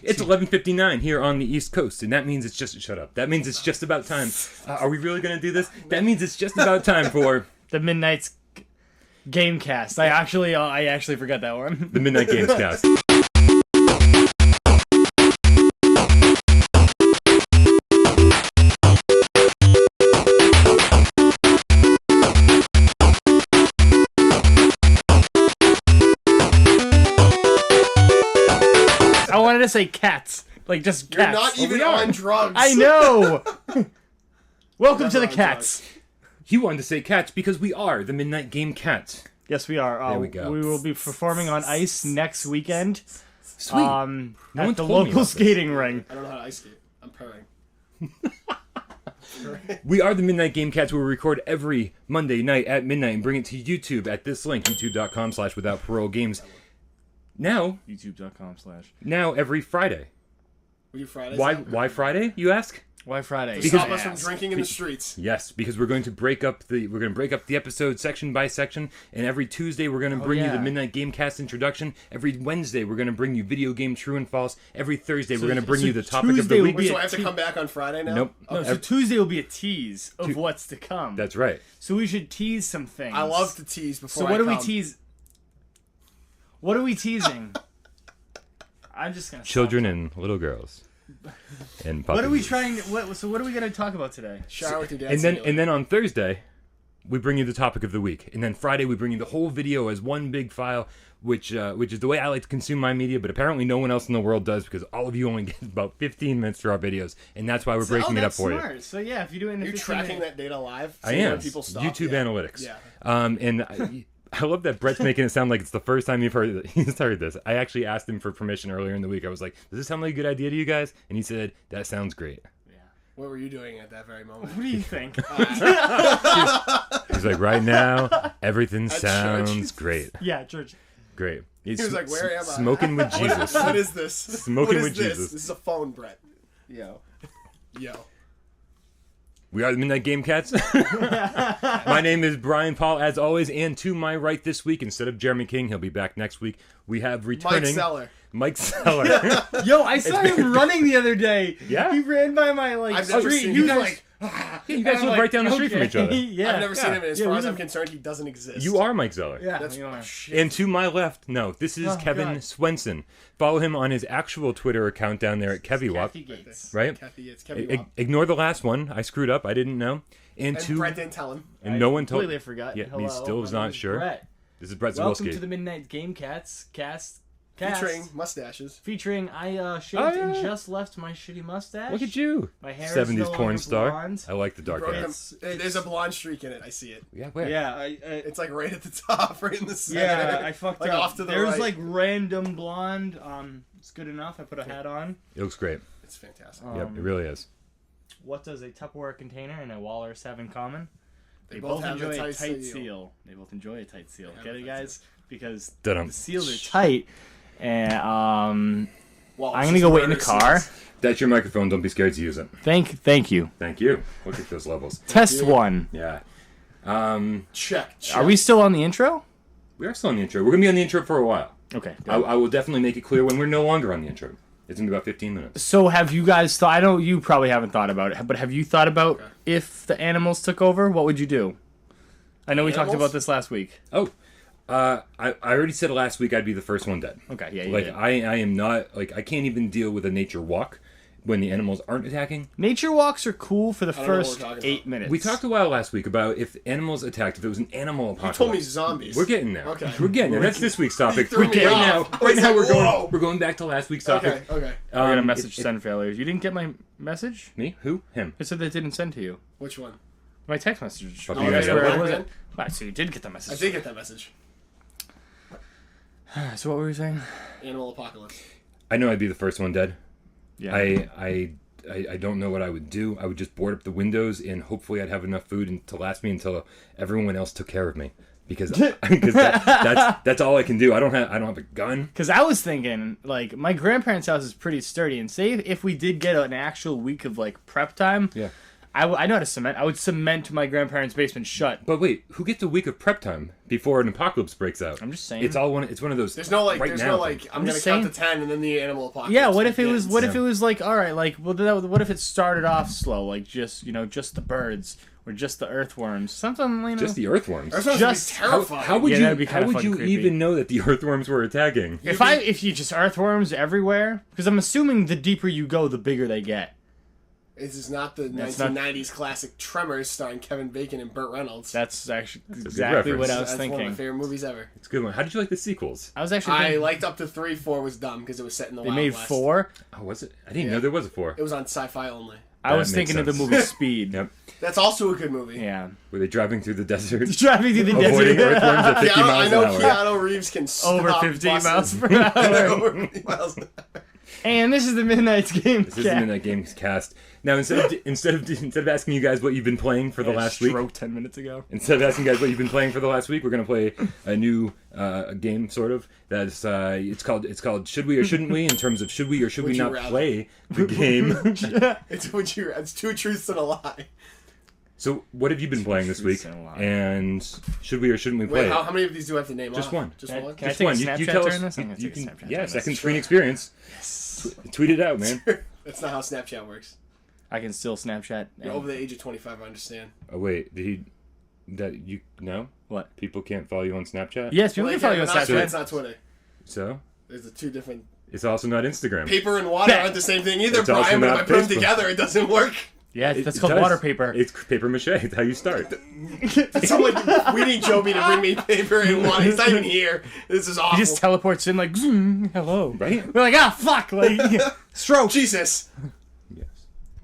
It's 11:59 here on the East Coast, and that means it's just... Shut up. That means it's just about time. Are we really going to do this? That means it's just about time for... The Midnight's Gamecast. I actually forgot that one. The Midnight Gamescast. I wanted to say cats. Like, just cats. You're not even on drugs. I know! Welcome to the cats. He wanted to say cats because we are the Midnight Game Cats. Yes, we are. There we go. We will be performing on ice next weekend. Sweet. At the local skating ring. I don't know how to ice skate. I'm purring. We are the Midnight Game Cats, where we record every Monday night at midnight and bring it to YouTube at this link, youtube.com/withoutparolegames. Now, youtube.com/ Now every Friday. We do Fridays. Why Friday, you ask? Why Friday? To stop us from drinking in the streets. Yes, because we're going to break up the episode section by section, and every Tuesday we're going to bring you the Midnight Gamecast introduction. Every Wednesday we're going to bring you video game true and false. Every Thursday we're going to bring you the topic of the week. So I have to come back on Friday now? Nope. No, so Tuesday will be a tease of what's to come. That's right. So we should tease some things. I love to tease before So what do we tease? What are we teasing? I'm just gonna children and little girls. And puppies. What are we trying? So what are we gonna talk about today? Shower with your dad. And then on Thursday, we bring you the topic of the week, and then Friday we bring you the whole video as one big file, which is the way I like to consume my media, but apparently no one else in the world does, because all of you only get about 15 minutes for our videos, and that's why we're breaking it up for smart. You. So yeah, if you do it in You're tracking that data live. I am. People stop? YouTube analytics. Yeah. And I love that Brett's making it sound like it's the first time he's heard this. I actually asked him for permission earlier in the week. I was like, does this sound like a good idea to you guys? And he said, that sounds great. Yeah. What were you doing at that very moment? What do you think? He's like, right now, everything sounds great. Yeah, church. Great. He was like, where am I? Smoking with Jesus. What is this? Smoking with Jesus. This is a phone, Brett. Yo. We are the Midnight Game Cats. My name is Brian Paul, as always, and to my right this week, instead of Jeremy King, he'll be back next week, we have returning... Mike Seller. Yo, I saw him running the other day. Yeah? He ran by my, street. You guys live right down the street from each other. Yeah. I've never seen him, and as far as I'm concerned, he doesn't exist. You are Mike Zeller. Yeah. That's shit. And to my left, no, this is Kevin Swenson. Follow him on his actual Twitter account down there at KevyWop. Right? Ignore the last one. I screwed up. I didn't know. And Brett didn't tell him. And no one told. Completely forgot. Yeah, Hello, he still was not sure. Brett. This is Brett Zawilski. Welcome to the Midnight Game Cats cast. Featuring mustaches. Featuring, I shaved and just left my shitty mustache. Look at you. My hair 70s is no porn star. blonde. I like the dark hair. There's a blonde streak in it. I see it. Yeah, where? Yeah, it's like right at the top, right in the center. Yeah, I fucked like up. Off to the There's right. like random blonde. It's good enough. I put a hat on. It looks great. It's fantastic. Yep, it really is. What does a Tupperware container and a walrus have in common? They both enjoy have a tight seal. They both enjoy a tight seal. Get it, guys? Because the seals are tight. And I'm gonna go wait in the car. That's your microphone. Don't be scared to use it. Thank you. Thank you. Look at those levels. Test one. Yeah. Check. Are we still on the intro? We are still on the intro. We're gonna be on the intro for a while. Okay. I will definitely make it clear when we're no longer on the intro. It's gonna be about 15 minutes. So have you guys thought? I know you probably haven't thought about it, but have you thought about if the animals took over? What would you do? I know we talked about this last week. Oh. I already said last week I'd be the first one dead. Okay, yeah, you like did. I am not I can't even deal with a nature walk when the animals aren't attacking. Nature walks are cool for the first 8 minutes. We talked a while last week about if animals attacked, if it was an animal apocalypse. You told me zombies. We're getting there. Okay. We're getting there. That's this week's topic. Right now we're going back to last week's topic. Okay. I got a message send failures. You didn't get my message? Me? Who? Him. It said that it didn't send to you. Which one? My text message. Oh, that's where What was it? Wow, so you did get the message. I did get that message. So what were we saying? Animal apocalypse. I know I'd be the first one dead. Yeah. I don't know what I would do. I would just board up the windows and hopefully I'd have enough food to last me until everyone else took care of me. Because that's all I can do. I don't have a gun. Because I was thinking, like, my grandparents' house is pretty sturdy, and say if we did get an actual week of like prep time, I know how to cement. I would cement my grandparents' basement shut. But wait, who gets a week of prep time before an apocalypse breaks out? I'm just saying. It's all one. It's one of those. There's no like. right There's now no like. thing. I'm gonna just count saying. to 10 and then the animal apocalypse. Yeah, what if it was? begins. What if it was like, all right, like, what if it started off slow, like just just the birds or just the earthworms, something, Just the earthworms. Earthworms just- would be terrifying. How would Yeah, you? that'd be How kinda would fucking you creepy. even know that the earthworms were attacking? If you just earthworms everywhere, because I'm assuming the deeper you go, the bigger they get. This is not the That's not- 1990s classic Tremors starring Kevin Bacon and Burt Reynolds. That's actually a good exactly what reference. I was That's one of my thinking. favorite movies ever. It's a good one. How did you like the sequels? I was actually I thinking liked up to 3. 4 was dumb because it was set in the they Wild made West. 4. Oh, was it? I didn't know there was a 4. It was on Sci-Fi only. I was makes thinking of the sense. movie Speed. Yep. That's also a good movie. Yeah. Were they driving through the desert, Driving through the avoiding desert earthworms at 50 I miles know an hour? Keanu Reeves can stop over 15 miles buses. per hour. Over 50 miles an hour. And this is the Midnight's Game. This isn't in that game's cast. Now, instead of asking you guys what you've been playing for the last week, Stroke 10 minutes ago. instead of asking you guys what you've been playing for the last week, we're gonna play a new game, sort of. That's it's called Should We or Shouldn't We? In terms of should we or should we Would you not rather? play the game. It's 2 truths and a lie. So, what have you been playing this week? Truths and a lie. And should we or shouldn't we play Wait, it? how many of these do I have to name Just off? one. Just Can I- one? can I Just take a one. You Snapchat tell during us. this? I'm gonna You take a can, Snapchat yeah, during second this. screen experience. Tweet it out, man. That's not how Snapchat works. I can still Snapchat. You're over the age of 25, I understand. Oh wait, did he? That you no? What? People can't follow you on Snapchat. Yes, people Well, can follow you on but Snapchat. It's not Twitter. So There's the 2 different... it's also not Instagram. Paper and water aren't the same thing either, It's also Brian, but if not I put them Facebook. together, it doesn't work. Yeah, It that's called does. water paper. It's paper mache. It's how you start. It's like we need Joby to bring me paper and water. He's not even here. This is awful. He just teleports in like, zoom, hello. Right? We're like, ah, fuck. Like, stroke. Jesus. Yes.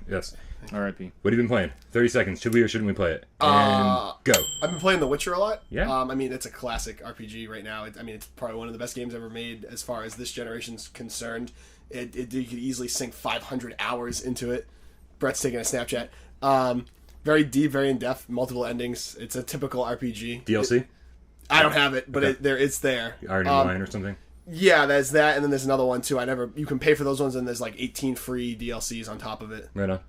Yes. R.I.P. What have you been playing? 30 seconds. Should we or shouldn't we play it? And go. I've been playing The Witcher a lot. Yeah. I mean, it's a classic RPG right now. It's probably one of the best games ever made as far as this generation's concerned. You could easily sink 500 hours into it. Brett's taking a Snapchat. Very deep, very in-depth, multiple endings. It's a typical RPG. DLC? I don't have it, but Okay. it's there. Iron and Wine or something? Yeah, there's that, and then there's another one too. You can pay for those ones, and there's like 18 free DLCs on top of it. Right on.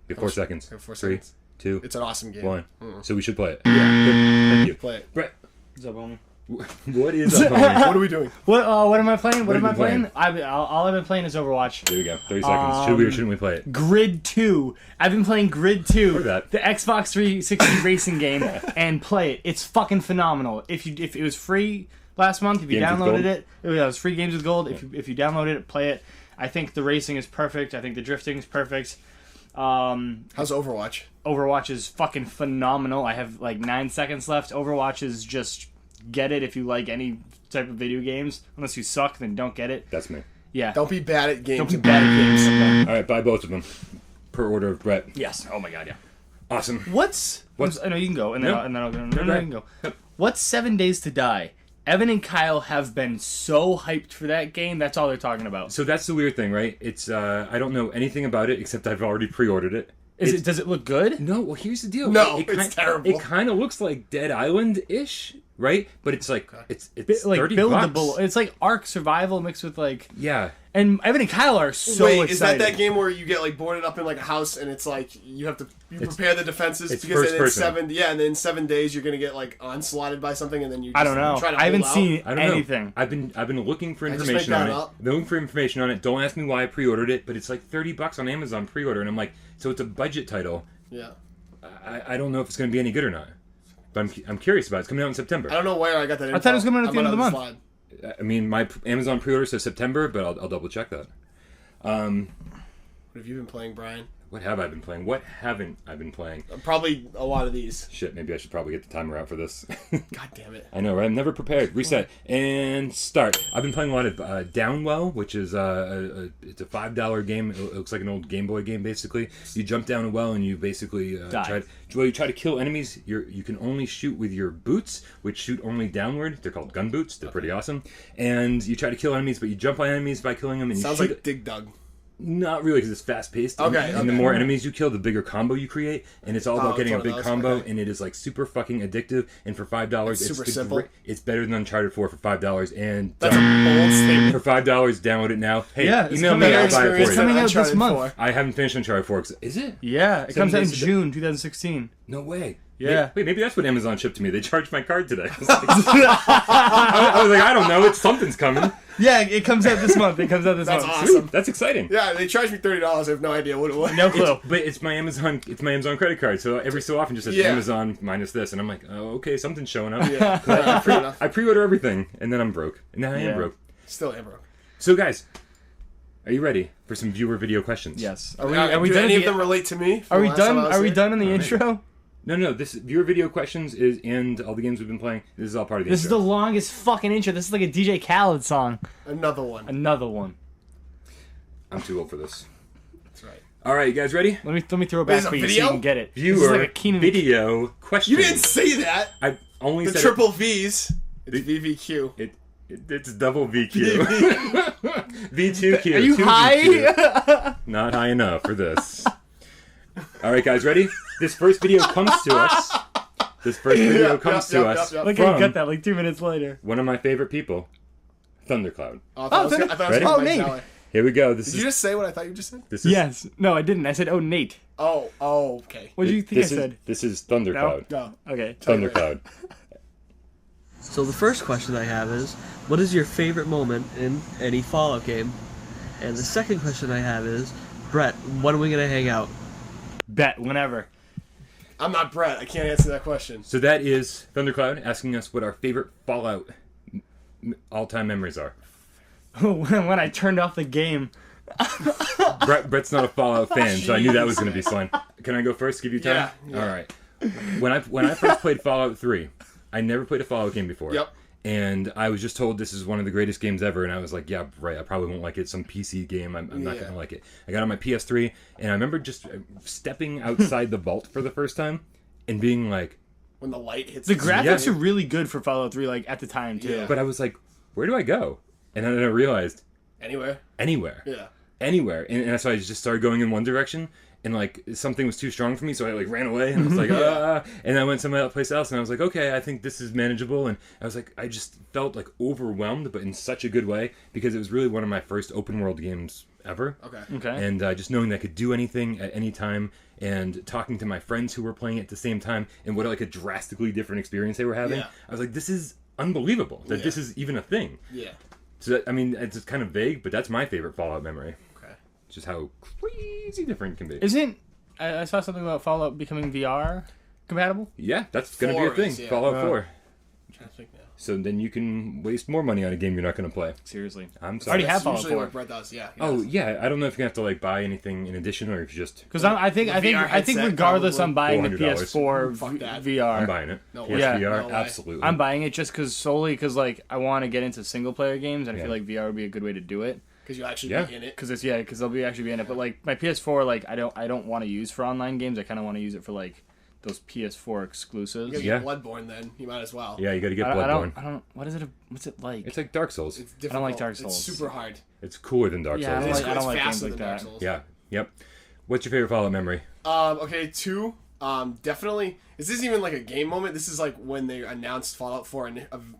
Get 4 seconds. 4 3, seconds. 2, It's an awesome game. 1. So we should play it. Yeah. Good. Thank you. Play it. Brett, What's up, homie? what is up, homie? What are we doing? What am I playing? What have am I you been playing? All I've been playing is Overwatch. There we go. 30 seconds. Should we or shouldn't we play it? Grid 2. I've been playing Grid 2, Or that. the Xbox 360 racing game, and play it. It's fucking phenomenal. If it was free last month, if you Games with downloaded gold? it was free games with gold. If you downloaded it, play it. I think the racing is perfect. I think the drifting is perfect. How's Overwatch? Overwatch is fucking phenomenal. I have like 9 seconds left. Overwatch is just get it if you like any type of video games. Unless you suck, then don't get it. That's me. Yeah. Don't be bad at games. Don't be bad at games. All right, buy both of them. Per order of Brett. Yes. Oh my god, yeah. Awesome. What's I know you can go, and then No. I'll go. No, No. you can go. What's 7 Days to Die? Evan and Kyle have been so hyped for that game. That's all they're talking about. So that's the weird thing, right? It's I don't know anything about it except I've already pre-ordered it. Does it look good? No, well here's the deal. No, It it's terrible. It kind of looks like Dead Island-ish, right? But it's like it's Like 30 buildable. bucks. It's like Ark Survival mixed with like. Yeah. And Evan and Kyle are so Wait, excited. is that game where you get like boarded up in like a house and it's like you have to prepare the defenses it's because first in person. 7 days you're gonna get like onslaughted by something and then you just I don't know. try to I haven't hold out? seen I don't anything. know. I've been looking for just information make on that it. up? Looking for information on it. Don't ask me why I pre-ordered it, but it's like $30 on Amazon pre-order, and I'm like, so it's a budget title. Yeah. I don't know if it's going to be any good or not. But I'm curious about it. It's coming out in September. I don't know where I got that info. thought it was coming out at the I'm end of the on month. slide. I mean, my Amazon pre-order says September, but I'll double check that. What have you been playing, Brian? What have I been playing? What haven't I been playing? Probably a lot of these. Shit, maybe I should probably get the timer out for this. God damn it. I know, right? I'm never prepared. Reset and start. I've been playing a lot of Downwell, which is it's a $5 game. It looks like an old Game Boy game, basically. You jump down a well and you basically try to kill enemies. You can only shoot with your boots, which shoot only downward. They're called gun boots. They're pretty awesome. And you try to kill enemies, but you jump on enemies by killing them. And Sounds you shoot like Dig Dug. Not really, because it's fast paced. Okay, And the more enemies you kill, the bigger combo you create, and it's all about it's getting a one of big those, combo, okay. and it is like super fucking addictive. And for $5, it's super simple. It's better than Uncharted 4 for $5. And That's a bold statement. for $5, download it now. Hey, Yeah, it's email me, coming I'll out- buy it for it's you. coming out this Uncharted month. 4. I haven't finished Uncharted 4. Is it? Yeah, it comes out in days to- June 2016. No way. Yeah. Wait, maybe that's what Amazon shipped to me. They charged my card today. I was like, I don't know. It's something's coming. Yeah, it comes out this month. It comes out this That's month. awesome. Sweet. That's exciting. Yeah, they charged me $30. I have no idea what it was. No clue. But it's my Amazon credit card, so every so often just says Yeah. Amazon minus this, and I'm like, oh, okay, something's showing up. Yeah, fair enough. I pre-order everything, and then I'm broke. And now I am Yeah. broke. Still am broke. So guys, are you ready for some viewer video questions? Yes. Do any of them relate to me? Are we Last time done? I was Are we here? done in the Alright. intro? No. This viewer video questions is and all the games we've been playing. This is all part of the This is the intro. longest fucking intro. This is like a DJ Khaled song. Another one. Another one. I'm too old for this. That's right. All right, you guys ready? Let me throw it Wait, back is it for you so video? you can get it. Viewer This is like a Keenan. video question. You didn't say that. I only The said triple V's. It's The- VVQ. It's double VQ. V2Q. Are you 2VQ. high? Not high enough for this. All right, guys, ready? This first video comes to us. This first video comes to us Look how you from got that like 2 minutes later. one of my favorite people, Thundercloud. I thought it was Oh, Mike Nate. Sally. Here we go. This Did is you just say what I thought you just said? this is Yes. No, I didn't. I said, oh, Nate. Oh, okay. What did you think I this is- said? This is Thundercloud. No. Okay. Thundercloud. So the first question I have is, what is your favorite moment in any Fallout game? And the second question I have is, Brett, when are we gonna hang out? Bet, whenever. I'm not Brett. I can't answer that question. So that is Thundercloud asking us what our favorite Fallout all-time memories are. When I turned off the game. Brett's not a Fallout fan, so I knew that was going to be fun. Can I go first? Give you time. Yeah. All right. When I first played Fallout 3, I never played a Fallout game before. Yep. And I was just told this is one of the greatest games ever, and I was like, yeah, right, I probably won't like it. Some PC game, I'm not Yeah. going to like it. I got on my PS3, and I remember just stepping outside the vault for the first time and being like, When the light hits The the graphics screen. are really good for Fallout 3, like, at the time, too. Yeah. but I was like, where do I go? And then I realized, Anywhere. anywhere. Yeah. Anywhere. And so I just started going in one direction, and like something was too strong for me, so I like ran away, and I was like, and I went someplace else, and I was like, okay, I think this is manageable, and I was like, I just felt like overwhelmed, but in such a good way, because it was really one of my first open world games ever. Okay. Okay. And just knowing that I could do anything at any time, and talking to my friends who were playing it at the same time, and what like a drastically different experience they were having, Yeah. I was like, this is unbelievable that Yeah. this is even a thing. Yeah. So that, I mean, it's kind of vague, but that's my favorite Fallout memory. Okay. Just how crazy different it can be. Isn't... I saw something about Fallout becoming VR compatible? Yeah, that's going to be a 4 thing. is, yeah. Fallout 4. I'm trying to think now. So then you can waste more money on a game you're not going to play. Seriously. I'm I sorry. already have That's Fallout usually 4. what Brett does. Yeah. he Oh, does. yeah. I don't know if you have to like buy anything in addition or if you just... Because I think VR headset, regardless, probably. I'm buying the $400. PS4 Fuck that. VR. I'm buying it. No PS way. Yeah. VR, No way. absolutely. I'm buying it just solely because like I want to get into single player games, and I Yeah. feel like VR would be a good way to do it. Because you'll actually Yeah. be in it. Because they'll be actually be in it. But like my PS4, like I don't want to use for online games. I kind of want to use it for like those PS4 exclusives. You gotta Yeah. get Bloodborne then. You might as well. Yeah, you got to get I Bloodborne. don't. What is it? What's it like? It's like Dark Souls. It's It's, difficult. I don't like Dark Souls. It's super hard. cooler than Dark Yeah, Souls. I It's, don't like it's games faster like than Dark that. Souls. Yeah, yep. What's your favorite Fallout memory? Okay, 2. Definitely. Is this even like a game moment? This is like when they announced Fallout 4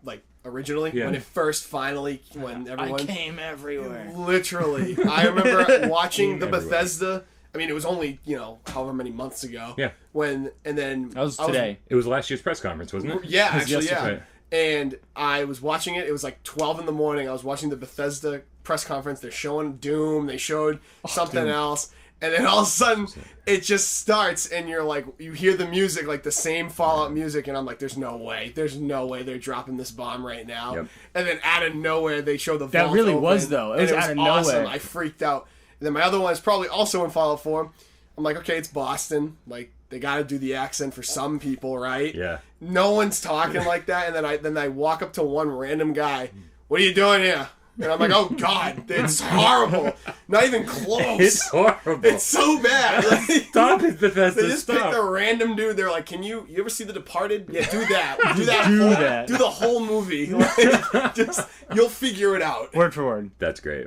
like originally Yeah. when it first finally when everyone came everywhere. literally. I remember watching the Everywhere. Bethesda. I mean, it was only however many months ago. Yeah. And then That was today. It was last year's press conference, wasn't it? Yeah, actually, yeah. yesterday. And I was watching it. It was like 12 in the morning. I was watching the Bethesda press conference. They're showing Doom. They showed something Doom. else. And then all of a sudden, it just starts, and you're like, you hear the music, like the same Fallout music, and I'm like, there's no way they're dropping this bomb right now. Yep. And then out of nowhere, they show the That vault really open, was, though. It and was out of awesome. nowhere. I freaked out. And then my other one is probably also in Fallout 4. I'm like, okay, it's Boston. Like, they got to do the accent for some people, right? Yeah. No one's talking like that, and then I walk up to one random guy. What are you doing here? And I'm like, oh god, it's horrible. Not even close. It's horrible. It's so bad. Like, Stop it, Bethesda. they just stop. picked a random dude. They're like, you ever see The Departed? Yeah, do that. Do that. Do whole, that. Do the whole movie. Like, just you'll figure it out. Word for word. That's great.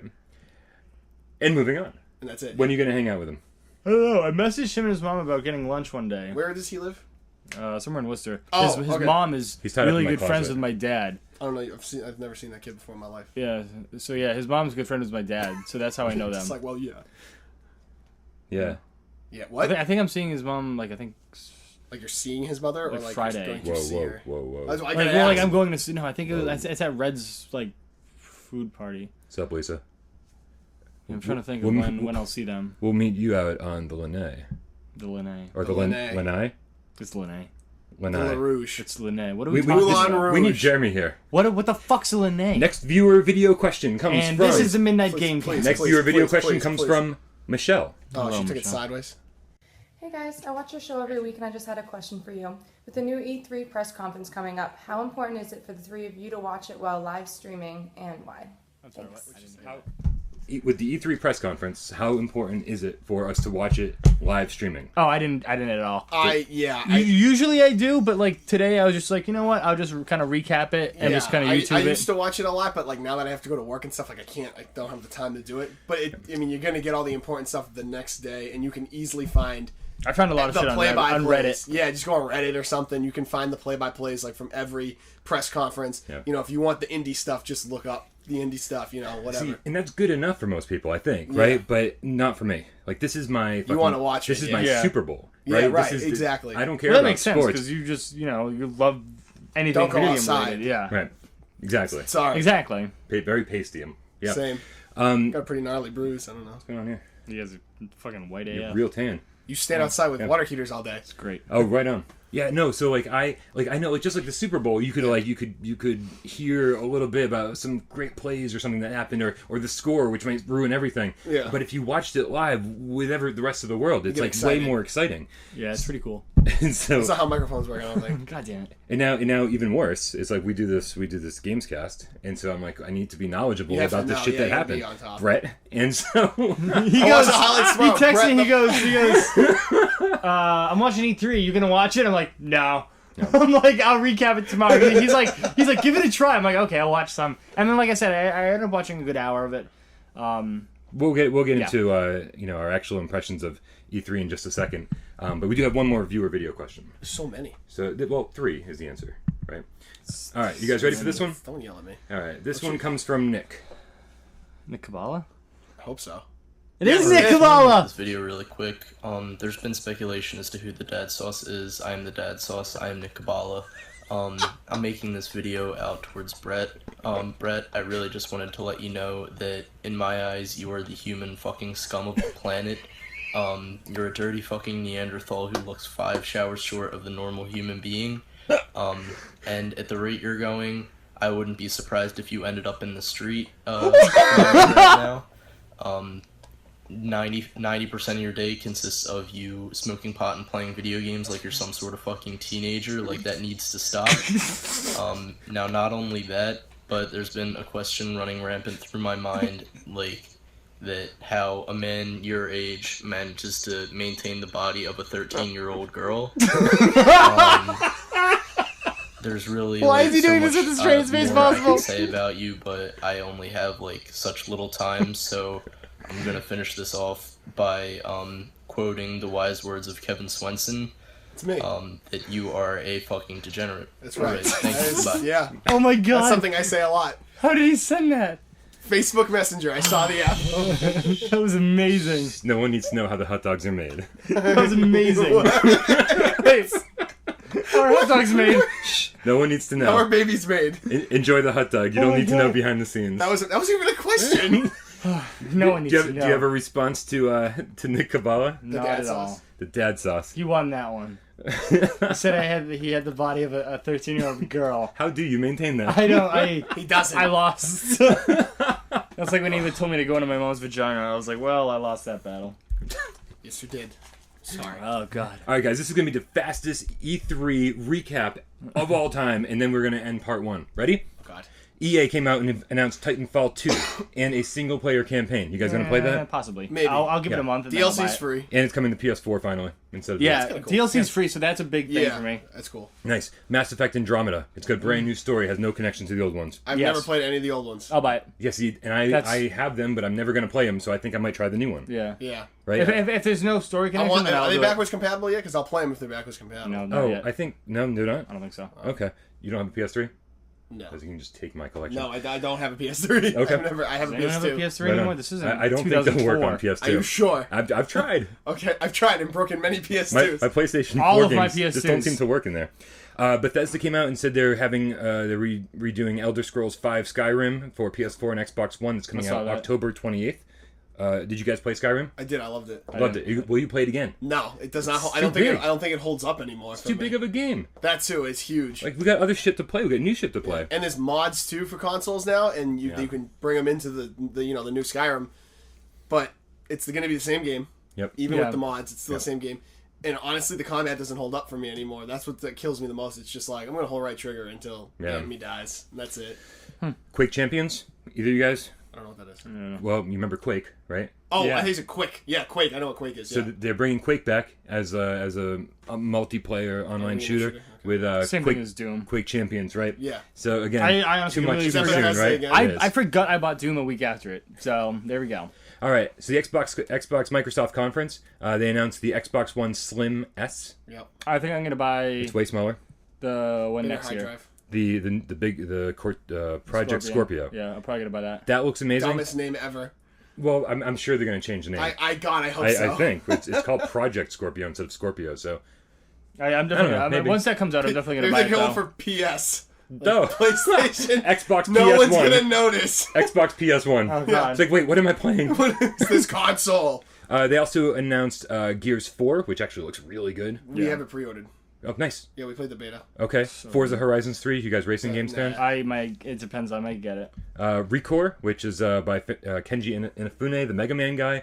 And moving on. and that's it. When are you gonna hang out with him? I don't know. I messaged him and his mom about getting lunch one day. Where does he live? Somewhere in Worcester. Oh, his okay. mom is He's tied up really in my good friends closet. with my dad. I don't know. I've never seen that kid before in my life. Yeah. So yeah, his mom's good friend with my dad. So that's how I know them. It's like, well, yeah. Yeah. Yeah, what? I think I'm seeing his mom. Like I think. Like you're seeing his mother, or Like like Friday. you're going to Whoa, see whoa, her? whoa, whoa. That's what I Like, gotta well, like ask. I'm going to see. No, I think it's at Red's like food party. What's up, Lisa? I'm trying to think of when I'll see them. We'll meet you out on the Linnae. The Linnae. Or the Linnae. Linnae? It's Linnae. The Linnae. LaRouche. It's Linnae. What are we We, talking Moulin about? Rouge. we need Jeremy here. What the fuck's a Linnae? Next viewer video question comes And from... this is a midnight Please, game. please. Next viewer video question please, comes please. from Michelle. Oh, Hello, she took it Michelle. sideways. Hey guys, I watch your show every week and I just had a question for you. With the new E3 press conference coming up, how important is it for the three of you to watch it while live streaming and why? With the E3 press conference, how important is it for us to watch it live streaming? Oh, I didn't at all. Usually Usually I do, but like today I was just like, you know what? I'll just kind of recap it and just kind of YouTube I it. used to watch it a lot, but like now that I have to go to work and stuff, like I don't have the time to do it. But you're gonna get all the important stuff the next day, and you can easily find I found a lot of the shit on play-by-plays. Reddit. Yeah, just go on Reddit or something. You can find the play-by-plays like from every press conference. Yep. You know, if you want the indie stuff, just look up the indie stuff. You know, whatever. See, and that's good enough for most people, I think, right? But not for me. Like, this is my... You wanna watch This it, is my yeah. Super Bowl, Yeah, right? right, This is exactly. I don't care Well, that about makes sense sports. because you just you love anything Don't go video game outside. related. Yeah. Right. Exactly. Sorry. Exactly. Very pasty. Yeah. Same. Got Got a pretty gnarly bruise. I don't know. what's going on here? You guys are fucking white You're AF. real tan. You stand outside with water heaters all day. It's great. Oh, right on. Yeah, no. So I know, like just like the Super Bowl, you could hear a little bit about some great plays or something that happened, or the score, which might ruin everything. Yeah. But if you watched it live with the rest of the world, it's get like excited. way more exciting. Yeah, it's pretty cool. And so, That's not how microphones work. I don't think. God damn it. and now even worse, it's like we do this Gamescast, and so I'm like, I need to be knowledgeable You have about to the know, shit yeah, that you gotta happened, be on top. Brett. And so He watched goes. the highlights He tomorrow. texts me. Brett, He goes. I'm watching E3. You gonna watch it? I'm like, no. I'm like, I'll recap it tomorrow. He's like, give it a try. I'm like, okay, I'll watch some. And then, like I said, I ended up watching a good hour of it. we'll get Yeah. into our actual impressions of E3 in just a second. But we do have one more viewer video question. There's so many. So, well, 3 is the answer, right? All right, you guys ready for this one? Don't yell at me. All right, this one comes from Nick. Nick Kabbalah? I hope so. It is Yeah. Nick Kabbalah! This video really quick. There's been speculation as to who the dad sauce is. I am the dad sauce. I am Nick Kabbalah. I'm making this video out towards Brett. Brett, I really just wanted to let you know that in my eyes, you are the human fucking scum of the planet. You're a dirty fucking Neanderthal who looks 5 showers short of the normal human being. And at the rate you're going, I wouldn't be surprised if you ended up in the street right now. 90% of your day consists of you smoking pot and playing video games like you're some sort of fucking teenager. Like, that needs to stop. Now, not only that, but there's been a question running rampant through my mind, like, that how a man your age manages to maintain the body of a 13-year-old girl. There's really Why is he so doing this much, with the straightest face more I possible? can say about you, but I only have like such little time, so I'm gonna finish this off by quoting the wise words of Kevin Swenson, It's me. that you are a fucking degenerate. That's right. Alright, thank That you. is- Bye. yeah. Oh my god. That's something I say a lot. How did he send that? Facebook Messenger. I saw the app. That was amazing. No one needs to know how the hot dogs are made. That was amazing. Wait. How are hot dogs made? No one needs to How are know. babies made? Enjoy the hot dog. You Oh don't my need to know God. behind the scenes. That was even a question. No one do, needs you have, to know. do you have a response to Nick Kabbalah? Not dad at sauce. all. The dad sauce. He won that one. He said he had the body of a 13-year-old girl. How do you maintain that? He doesn't. I lost. That's like when he told me to go into my mom's vagina. I was like, well, I lost that battle. Yes, you did. Sorry. Oh god. All right, guys, this is going to be the fastest E3 recap of all time, and then we're going to end part 1. Ready? God. EA came out and announced Titanfall 2 and a single-player campaign. You guys gonna play that? Possibly. Maybe. I'll give it Yeah. a month. And then I'll buy DLC's it. free. And it's coming to PS4 finally instead of Yeah, kinda cool. DLC's free, so that's a big thing Yeah, for me. that's cool. Nice. Mass Effect Andromeda. It's got a brand new story. Has no connection to the old ones. I've Yes. never played any of the old ones. I'll buy it. Yes, and That's- I have them, but I'm never gonna play them. So I think I might try the new one. Yeah. Yeah. Right? If there's no story I connection, want, then I'll are they do backwards compatible yet? Because I'll play them if they're backwards compatible. it. No, not Oh, yet. I think no, they're not. I don't think so. Okay, you don't have a PS3 No. because you can just take my collection. No, I don't have a PS3. Okay. I have a Does anyone have a PS2. PS3 Right on. anymore? This isn't. I don't think they'll work on 2004. PS2. Are you sure? I've tried. Okay, I've tried and broken many My PS2s. PlayStation All 4 of my games just don't PS2s. seem to work in there. Bethesda came out and said they're having they're redoing Elder Scrolls V Skyrim for PS4 and Xbox One. It's coming I saw out that. October 28th. Did you guys play Skyrim? I did. I loved it. Loved it. Will you play it again? No, it does not. It's I don't too think. big. I don't think it holds up anymore. It's too big of a game. That too is huge. Like we got other shit to play. We got new shit to play. And there's mods too for consoles now, and you Yeah. you can bring them into the the new Skyrim, but it's going to be the same game. Yep. Even Yeah. with the mods, it's still the same game. And honestly, the combat doesn't hold up for me anymore. That's what that kills me the most. It's just like I'm going to hold right trigger until the Yeah. enemy dies. And that's it. Quake Champions. Either of you guys? I don't know what that is. Well, you remember Quake, right? Oh, Yeah. I think it's a Quake. Yeah, Quake. I know what Quake is. So Yeah. they're bringing Quake back as a multiplayer online Arena shooter shooter, with Same Quake, thing as Doom. Quake Champions, right? Yeah. So again, I honestly too much completely too agree. soon, Except for right? Bethesda again. It is. I forgot I bought Doom a week after it. So there we go. All right. So the Xbox Microsoft conference, they announced the Xbox One Slim S. Yep. I think I'm gonna buy It's way smaller. the one Bigger next hard year. drive. The Project Scorpio. Yeah, I'm probably gonna buy that. That looks amazing. Dumbest name ever. Well, I'm sure they're going to change the name. I hope so. I think it's called Project Scorpio instead of Scorpio. So I'm know, definitely maybe. once that comes out, I'm definitely gonna Maybe buy they're it. going Though. for PS. no, PlayStation. Xbox No PS1. one's gonna notice. Xbox PS1. Oh god. It's like, wait, what am I playing? What is this console? They also announced Gears 4, which actually looks really good. We have it pre-ordered. Oh, nice. Yeah, we played the beta. Okay. Forza Horizons 3. You guys racing games nah. fan? It depends. I might get it. Recore, which is by Kenji Inafune, the Mega Man guy.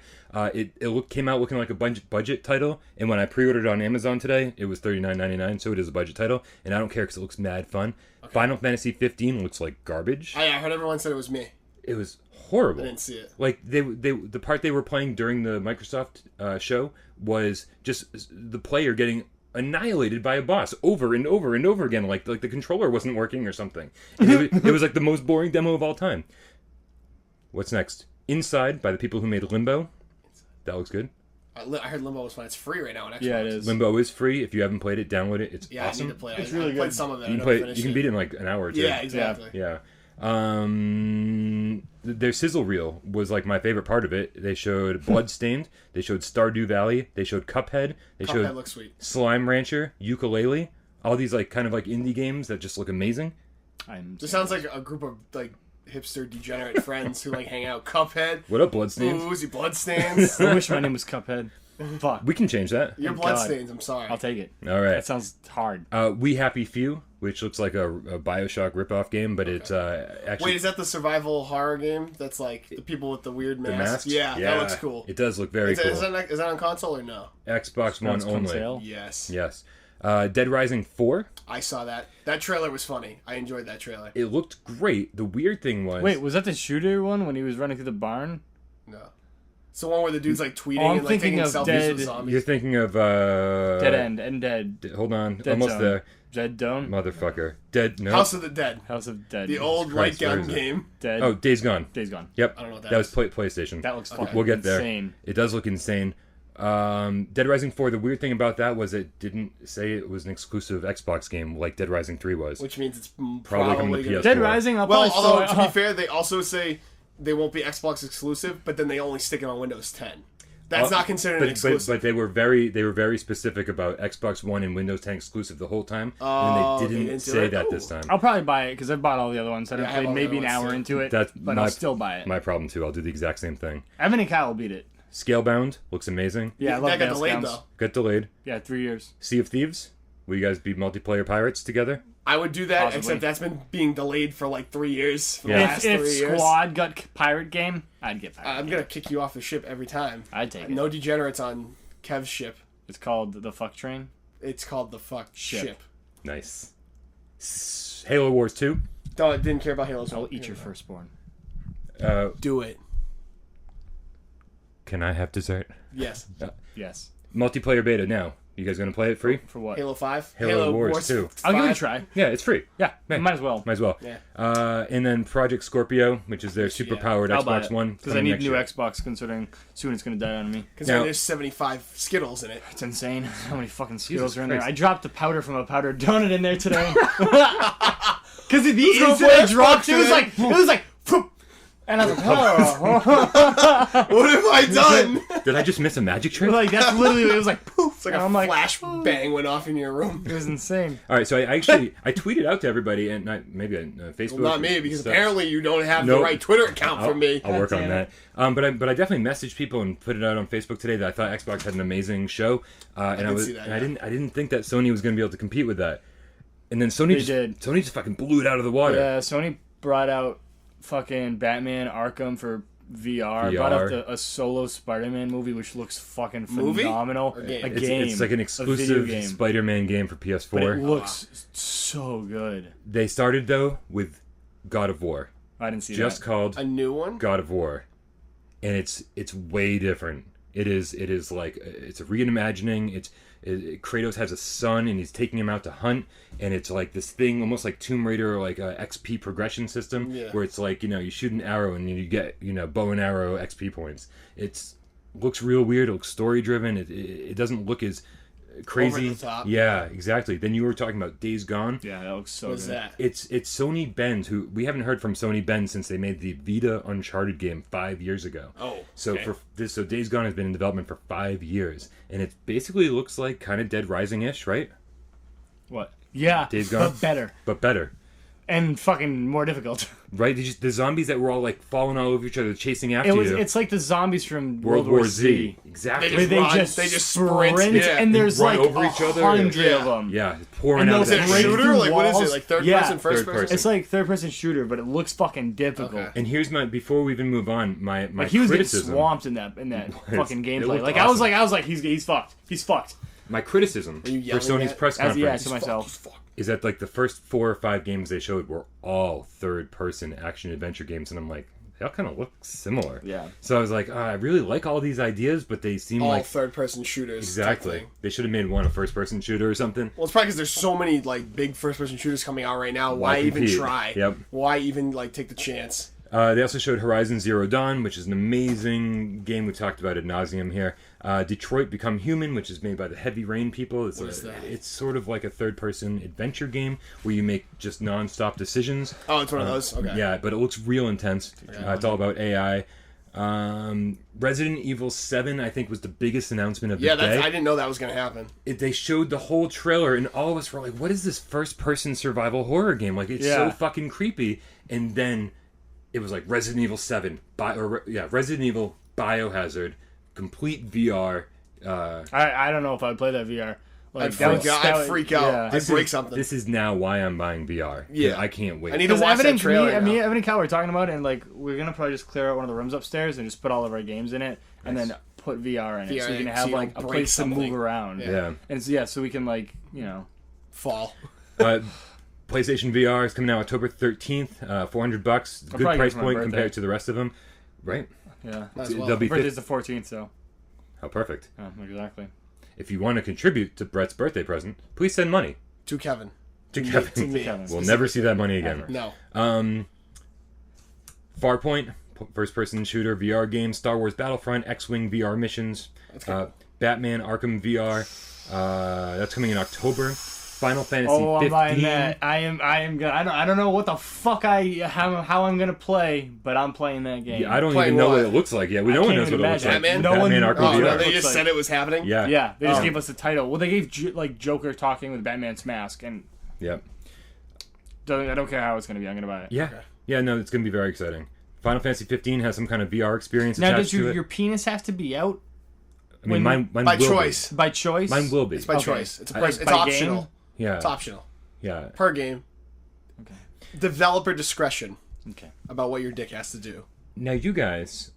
Came out looking like a budget title, and when I pre-ordered it on Amazon today, it was $39.99, so it is a budget title, and I don't care because it looks mad fun. Final Fantasy 15 looks like garbage. I heard everyone said it was me. It was horrible. I didn't see it. Like the part they were playing during the Microsoft show was just the player getting annihilated by a boss over and over and over again, like the controller wasn't working or something. And it was like the most boring demo of all time. What's next? Inside by the people who made Limbo. That looks good. I heard Limbo was fun. It's free right now on Xbox. Yeah, it is. Limbo is free. If you haven't played it, download it. It's Yeah, awesome. I need to play it. It's I really played good. some of it. You I can never play. finished You can beat it in like an hour or two. Yeah, exactly. Yeah. Their sizzle reel was like my favorite part of it. They showed Bloodstained, they showed Stardew Valley, they showed Cuphead, they Cuphead showed looks sweet. Slime Rancher, Yooka-Laylee, all these like kind of like indie games that just look amazing. This sounds like a group of like hipster degenerate friends who like hang out. Cuphead. What up, Bloodstained? Oozy Bloodstains. I wish my name was Cuphead. Fuck. We can change that. You're Thank God. Bloodstains. I'm sorry. I'll take it. All right. That sounds hard. We Happy Few, which looks like a Bioshock ripoff game, but it's actually Wait, is that the survival horror game? That's like the people with the weird the masks. masks. Yeah, that looks cool. It does look very Is cool. that on console or no? Xbox One That's on only. sale. Yes. Yes. Dead Rising 4. I saw that. That trailer was funny. I enjoyed that trailer. It looked great. The weird thing was Wait, was that the shooter one when he was running through the barn? No. It's the one where the dude's like tweeting Oh, I'm and like thinking taking of selfies Dead- with zombies. you're thinking of Dead End and Dead. Hold on, Dead almost Zone. there. Dead Don't. Motherfucker. Dead. No. House of the Dead. House of Dead. The old Christ, light where gun is it? game. Dead. Oh, Days Gone. Days Gone. Yep. I don't know what that That was is. PlayStation. That looks fucking We'll get there. insane. It does look insane. Dead Rising 4, the weird thing about that was it didn't say it was an exclusive Xbox game like Dead Rising 3 was. Which means it's Probably probably coming to gonna- PS4. Dead Rising. I'll Well, probably although still- to be fair, they also say they won't be Xbox exclusive, but then they only stick it on Windows 10. That's not considered an exclusive. But they were very specific about Xbox One and Windows 10 exclusive the whole time, Oh, and they they didn't didn't do say it? that Ooh. this time. I'll probably buy it because I bought all the other ones. I Yeah, I played have all the maybe an other hour ones, into it, That's but my- I'll still buy it. My problem too. I'll do the exact same thing. Evan and Kyle will beat it. Scalebound looks amazing. Yeah, I love that got Dale delayed Scouts. though. Got delayed. Yeah, 3 years. Sea of Thieves. Will you guys be multiplayer pirates together? I would do that, Possibly. except that's been being delayed for like 3 years. For the Yeah. last If 3 years. Squad got pirate game, I'd get pirate. I'm game. gonna kick you off the ship every time. I'd take it. No degenerates on Kev's ship. It's called the Fuck Train. It's called the fuck Ship. ship. Nice. Halo Wars 2. Didn't care about Halo. So I'll eat your firstborn. Do it. Can I have dessert? Yes. Yes. Multiplayer beta now. You guys gonna play it free? For what? Halo 5. Halo Wars 2. I'll give it a 5. try. Yeah, it's free. Yeah, Yeah. might as well. Might as well. Yeah. And then Project Scorpio, which is their super-powered I'll buy Xbox it. One. Because I coming need next new year. Xbox, considering soon it's going to die on me. Because Now- there's 75 Skittles in it. It's insane how many fucking Skittles Jesus are in there. Christ. I dropped a powder from a powdered donut in there today. Because the go instant for I Xbox dropped, it today. was like, whoop. And I was like, oh. What have I done? Did I just miss a magic trick? Like, that's literally, it was like, poof. It's like And a I'm like, flash bang went off in your room. it was insane. All right, so I tweeted out to everybody, and maybe on Facebook. Well, not me, because stuff. apparently you don't have Nope. the right Twitter account for me. I'll work on damn that. But I definitely messaged people and put it out on Facebook today that I thought Xbox had an amazing show, and did see that, and yeah. I didn't think that Sony was going to be able to compete with that, and then Sony did. Sony just fucking blew it out of the water. Yeah, Sony brought out fucking Batman Arkham for VR. Brought out a solo Spider-Man movie, which looks fucking Movie? phenomenal. Or game? A It's, game. it's like an a video exclusive game. Spider-Man game for PS4. But it looks so good. They started though with God of War, I didn't see just that. called A new one? God of War, and it's way different. It is like it's a reimagining. Kratos has a son and he's taking him out to hunt, and it's like this thing almost like Tomb Raider, like a XP progression system, Yeah. where it's like, you shoot an arrow and you get bow and arrow XP points. Looks real weird. It looks story driven. It doesn't look as crazy. Over the top. Yeah, exactly. Then you were talking about Days Gone. Yeah, that looks so What's good. that? It's Sony Bend, who we haven't heard from Sony Bend since they made the Vita Uncharted game 5 years ago. Oh, So okay. so Days Gone has been in development for 5 years, and it basically looks like kind of Dead Rising-ish, right? What? Yeah, Days Gone? but better. But better, And fucking more difficult. right? The zombies that were all like falling all over each other, chasing after you. It's like the zombies from World War Z. Exactly. They Where just run, they just sprint, yeah. and there's Run like over each other. 100 Yeah. of them. Yeah, pouring And out of those that Is it a break shit. shooter? through Like, what is it? walls? Like third Yeah. person, first Third person? person. It's like third-person shooter, but it looks fucking difficult. Okay. And here's before we even move on, my Like he was getting criticism. swamped in that fucking It gameplay. looked Like awesome. I was like, he's fucked. He's fucked. My criticism Are you for yelling Sony's at- press As conference to myself. Fuck. is that like the first 4 or 5 games they showed were all third-person action adventure games, and I'm like, they all kind of look similar. Yeah. So I was like, I really like all these ideas, but they seem All like third person shooters. exactly. type thing. They should have made one a first-person shooter or something. Well, it's probably because there's so many like big first person shooters coming out right now. Why Why even compete? try? Yep. Why even like take the chance? They also showed Horizon Zero Dawn, which is an amazing game we've talked about ad nauseum here. Detroit Become Human, which is made by the Heavy Rain people. What is that? It's sort of like a third-person adventure game where you make just non-stop decisions. Oh, it's one of those. Okay. Yeah, but it looks real intense. It's all about AI. Resident Evil 7, I think, was the biggest announcement of the Yeah, day. I didn't know that was gonna happen. They showed the whole trailer, and all of us were like, what is this first-person survival horror game? Like, it's so Yeah. fucking creepy. And then it was like Resident Evil 7, Resident Evil Biohazard, complete VR. I don't know if I'd play that VR. Like, I'd freak out. Yeah. I'd break something. This is now why I'm buying VR. Yeah. I can't wait. I need to Because watch Evan that trailer. now. Evan and Cal were talking about it, and like we're gonna probably just clear out one of the rooms upstairs and just put all of our games in it, and then put VR in it, so we VR, can so have you like a don't place break to something. move around. Yeah. Yeah. And so we can like Fall. PlayStation VR is coming out October 13th. $400. Good probably price get it for my point birthday. compared to the rest of them. Right? yeah. Might as well. They'll be Birthday's the 14th, so How perfect. yeah, exactly. If you want to contribute to Brett's birthday present, please send money To Kevin. to me- Kevin. to me. Kevin. We'll never see that money again. No. Farpoint, first-person shooter VR game. Star Wars Battlefront, X-Wing VR missions. Batman Arkham VR. That's coming in October. Final Fantasy Oh, I'm 15. buying that. I am gonna. I don't know what the fuck how I'm gonna play, but I'm playing that game. Yeah, I don't Playing even know what what? it looks like yet. No one can't knows what even it looks like. imagine. Batman? No one- Batman Arkham Oh, VR. no, they Looks just like- said it was happening? Yeah. Yeah, they just Oh. gave us the title. Well, they gave Joker talking with Batman's mask, and Yep. I don't care how it's gonna be. I'm gonna buy it. Yeah. Yeah, no, it's going to be very exciting. Final Fantasy 15 has some kind of VR experience Now, attached does to it. your penis have to be out I mean, when- mine By will be. choice. by choice? Mine will be. It's by Okay. choice. It's, Like it's by optional. game? Yeah. It's optional. Yeah. Per game. Okay. Developer discretion Okay. about what your dick has to do. Now, you guys,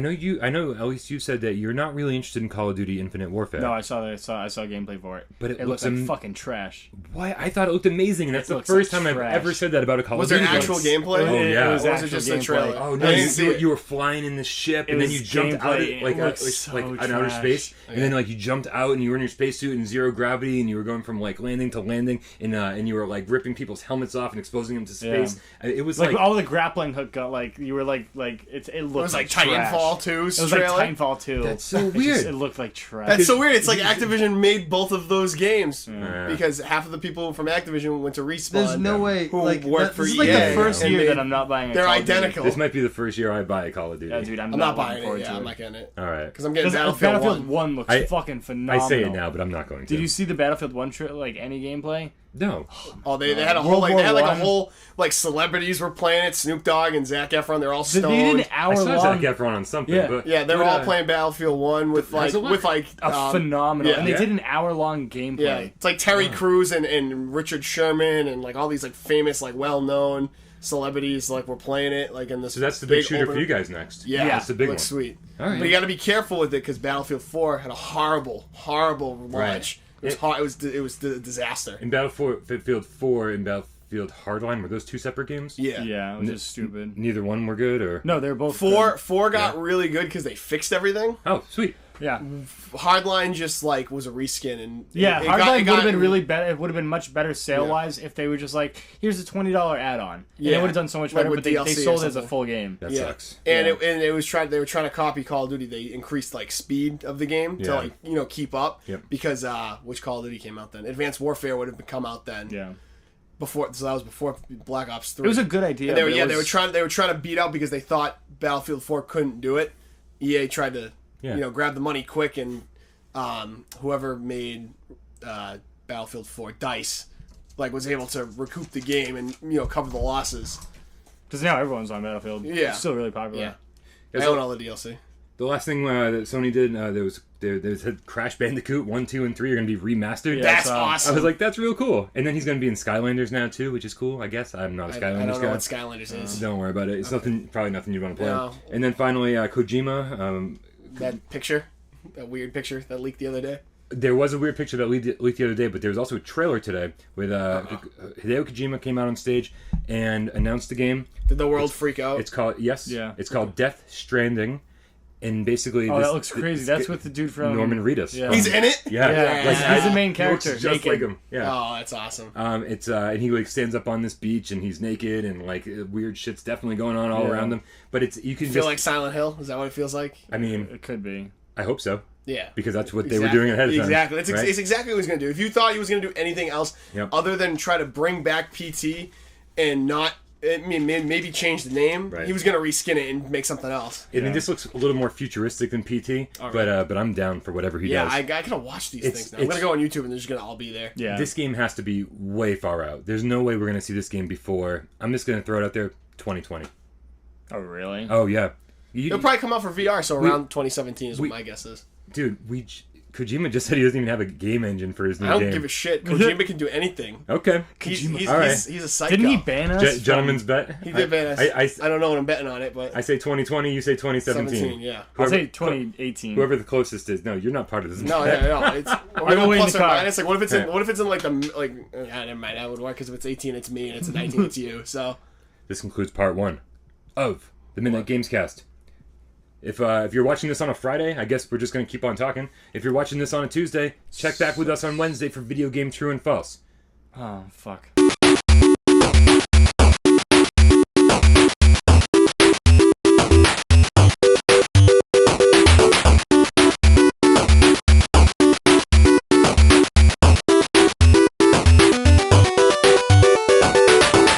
I know at least you said that you're not really interested in Call of Duty Infinite Warfare. No, I saw gameplay for it. But it looks looks like fucking trash. Why? I thought it looked amazing, and that's the looks first like time I've trash. ever said that about a Call Was of there Duty. actual game. gameplay? Oh, yeah. It was Or was it actual just a gameplay. trailer? Oh no! I didn't see it. You were flying in the ship, and It then was you jumped out gameplay. of, like It looked so an outer trash. space, and then like you jumped out and you were in your spacesuit in zero gravity, and you were going from like landing to landing, and you were like ripping people's helmets off and exposing them to space. It was Like all the grappling hook got like you were like it looked It was like trash. Titanfall 2's It was trailer. like Titanfall 2. That's so weird. It looked like trash. That's so weird. It's like Activision made both of those games Yeah. because half of the people from Activision went to Respawn. There's no way. Who Like work that- for this is EA. like the the first and year made- that I'm not buying a They're Call of Duty. identical. This might be the first year I buy a Call of Duty. Yeah, dude, I'm not not looking buying forward it. Yeah, to I'm it. not getting it All right. because I'm getting Because Battlefield 1. 1 looks I- fucking I phenomenal. say it now, but I'm not going to. Did you see the Battlefield 1 like any gameplay? No. Oh, they had a World whole like War they had like a One. whole like celebrities were playing it. Snoop Dogg and Zac Efron. They're all They stoned. did an I hour saw long. Zac Efron on something, Yeah. but Yeah, they were all playing Battlefield 1 with How's it look? A phenomenal, yeah. and they Yeah. did an hour-long gameplay. Yeah, it's like Terry Crews and Richard Sherman and like all these like famous like well-known celebrities like were playing it like in this. So that's the big shooter open- for you guys next. Yeah, that's the big one. looks sweet. All right. But you got to be careful with it because Battlefield 4 had a horrible launch. Right. It was hard. It was a disaster. In Battlefield 4 and Battlefield Hardline, were those two separate games? Yeah. Yeah, it was just stupid. Neither one were good, or No, they were both Four got really good because they fixed everything. oh, sweet. good. Yeah, Hardline just like was a reskin and yeah. it Hardline would got- have been really better. It would have been much better sale wise if they were just like, here's a $20 add-on. And Yeah. it would have done so much Like better. with But they DLC or sold it as a something. full game. That Yeah. sucks. And Yeah. they were trying to copy Call of Duty. They increased like speed of the game Yeah. to like keep up. Yep. Because which Call of Duty came out then? Advanced Warfare would have come out then. Yeah, Before, so that was before Black Ops 3. it was a good idea. And they were, but it they was- were trying to beat out because they thought Battlefield 4 couldn't do it. EA tried to grab the money quick, and whoever made Battlefield 4, DICE, like was able to recoup the game and cover the losses. Because now everyone's on Battlefield. Yeah. It's still really popular. I own all the DLC. The last thing that Sony did, there said Crash Bandicoot 1, 2, and 3 are going to be remastered. Yeah. That's I awesome. I was like, that's real cool. And then he's going to be in Skylanders now too, which is cool. I guess I'm not a I Skylanders don't know guy. what Skylanders is. Don't worry about it. It's probably nothing you'd want to play. No. And then finally, Kojima. That picture, that weird picture that leaked the other day. There was a weird picture that leaked the other day, but there was also a trailer today with Hideo Kojima came out on stage and announced the game. Did the world freak out? It's called Yeah. It's called Death Stranding, and basically Oh, that looks crazy. That's with the dude from Norman Reedus. Yeah. He's in it. Yeah, Yeah, Like, he's the main he looks character. just naked. like him. Yeah. Oh, that's awesome. It's and he like stands up on this beach and he's naked and like weird shit's definitely going on all Yeah. around him. But you can Feel just like Silent Hill? Is that what it feels like? I mean, It could be. I hope so Yeah. because that's what they Exactly. were doing ahead of time. Exactly. It's, right? it's exactly what he was going to do. If you thought he was going to do anything else Yep. other than try to bring back PT and not, I mean, maybe change the name, Right. he was going to reskin it and make something else. I mean, this looks a little more futuristic than PT, but I'm down for whatever he Yeah, does. I gotta watch these It's- things now. I'm it's- gonna go on YouTube and they're just gonna all be there. Yeah. This game has to be way far out. There's no way we're gonna see this game before. I'm just gonna throw it out there. 2020. Oh, really? Oh yeah, It'll probably come out for VR, so around 2017 is what my guess is. dude. Kojima just said he doesn't even have a game engine for his new I don't game. give a shit. Kojima can do anything. Okay, He's All right. he's a psycho. Didn't he ban us? Gentleman's bet. He did ban us. I don't know what I'm betting on it, but I say 2020. You say 2017. 17, yeah. I'll Whoever- say 2018. Whoever the closest is. No, you're not part of this. No, no. It's I'll we're go going in plus the or car. minus. Like, what if it's in? Right. What if it's in like never mind. That would work because if it's 18, it's me, and it's 19, it's you. So This concludes part 1 of the Midnight Games Cast. If you're watching this on a Friday, I guess we're just going to keep on talking. If you're watching this on a Tuesday, check back with us on Wednesday for Video Game True and False. Oh, fuck.